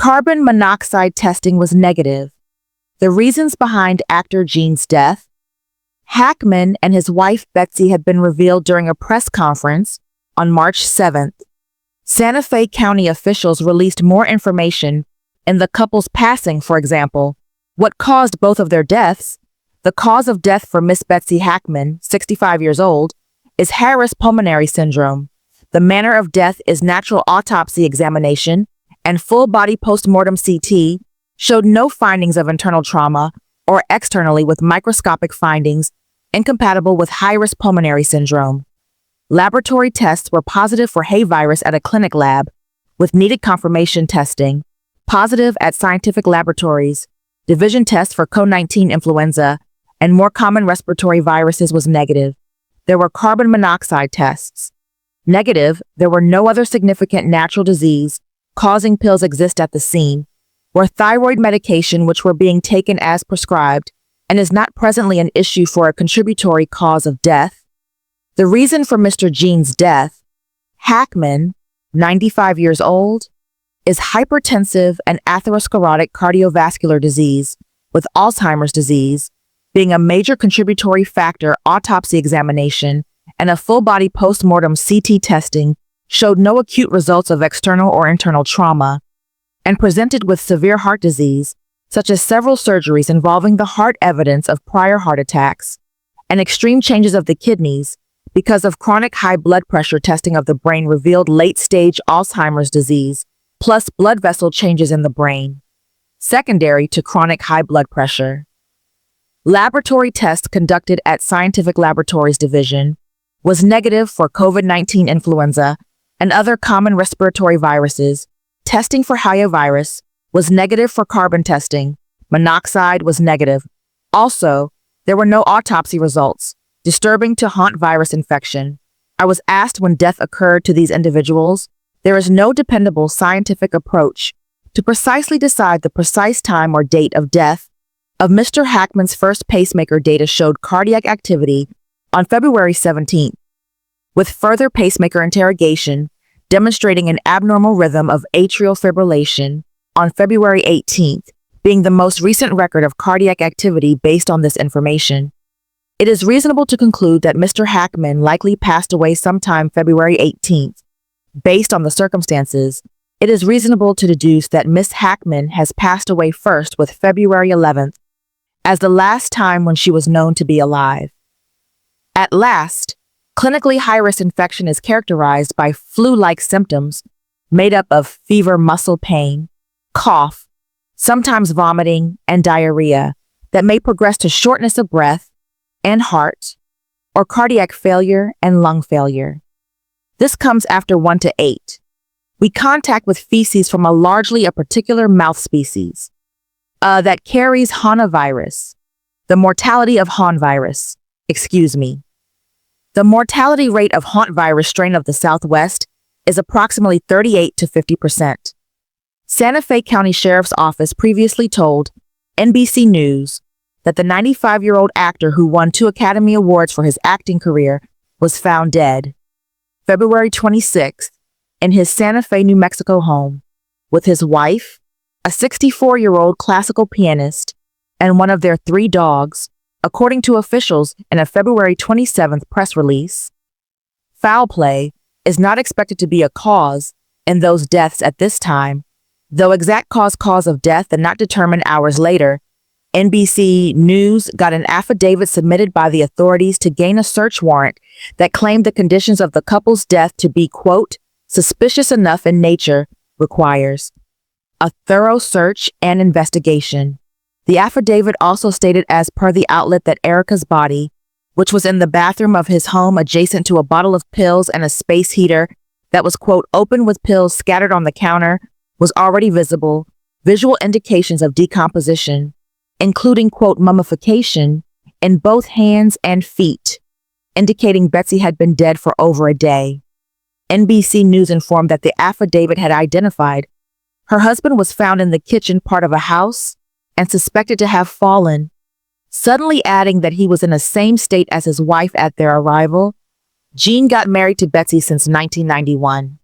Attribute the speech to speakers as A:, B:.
A: Carbon monoxide testing was negative. The reasons behind actor Gene's death: Hackman and his wife Betsy had been revealed during a press conference on March 7th. Santa Fe County officials released more information in the couple's passing, for example, what caused both of their deaths. The cause of death for Miss Betsy Hackman, 65 years old, is Harris pulmonary syndrome. The manner of death is natural autopsy examination, and full-body postmortem CT showed no findings of internal trauma or externally with microscopic findings incompatible with high-risk pulmonary syndrome. Laboratory tests were positive for Hay virus at a clinic lab, with needed confirmation testing, positive at scientific laboratories, division tests for COVID-19 influenza, and more common respiratory viruses was negative. There were carbon monoxide tests. Negative, there were no other significant natural disease causing pills exist at the scene, were thyroid medication which were being taken as prescribed and is not presently an issue for a contributory cause of death. The reason for Mr. Gene's death: Hackman, 95 years old, is hypertensive and atherosclerotic cardiovascular disease with Alzheimer's disease, being a major contributory factor. Autopsy examination and a full-body postmortem CT testing showed no acute results of external or internal trauma, and presented with severe heart disease, such as several surgeries involving the heart, evidence of prior heart attacks, and extreme changes of the kidneys because of chronic high blood pressure. Testing of the brain revealed late-stage Alzheimer's disease, plus blood vessel changes in the brain, secondary to chronic high blood pressure. Laboratory tests conducted at Scientific Laboratories Division was negative for COVID-19 influenza and other common respiratory viruses. Testing for Haya virus was negative for carbon testing. Monoxide was negative. Also, there were no autopsy results, disturbing to haunt virus infection. I was asked when death occurred to these individuals. There is no dependable scientific approach to precisely decide the precise time or date of death of Mr. Hackman's. First pacemaker data showed cardiac activity on February 17th, with further pacemaker interrogation demonstrating an abnormal rhythm of atrial fibrillation on February 18th, being the most recent record of cardiac activity. Based on this information, it is reasonable to conclude that Mr. Hackman likely passed away sometime February 18th. Based on the circumstances, it is reasonable to deduce that Miss Hackman has passed away first, with February 11th as the last time when she was known to be alive. At last, clinically high-risk infection is characterized by flu-like symptoms made up of fever, muscle pain, cough, sometimes vomiting, and diarrhea that may progress to shortness of breath and heart, or cardiac failure and lung failure. This comes after 1 to 8. We contact with feces from a particular mouth species that carries HANA virus. The mortality of HAN virus, The mortality rate of haunt virus strain of the Southwest is approximately 38 to 50%. Santa Fe County Sheriff's Office previously told NBC News that the 95-year-old actor who won 2 Academy Awards for his acting career was found dead February 26th in his Santa Fe, New Mexico home with his wife, a 64-year-old classical pianist, and one of their 3 dogs, according to officials in a February 27th press release. Foul play is not expected to be a cause in those deaths at this time, though exact cause of death and not determined hours later. NBC News got an affidavit submitted by the authorities to gain a search warrant that claimed the conditions of the couple's death to be, quote, suspicious enough in nature, requires a thorough search and investigation. The affidavit also stated, as per the outlet, that Erica's body, which was in the bathroom of his home adjacent to a bottle of pills and a space heater that was, quote, open with pills scattered on the counter, was already visible, visual indications of decomposition, including, quote, mummification in both hands and feet, indicating Betsy had been dead for over a day. NBC News informed that the affidavit had identified her husband was found in the kitchen part of a house and suspected to have fallen, suddenly adding that he was in the same state as his wife at their arrival. Gene got married to Betsy since 1991.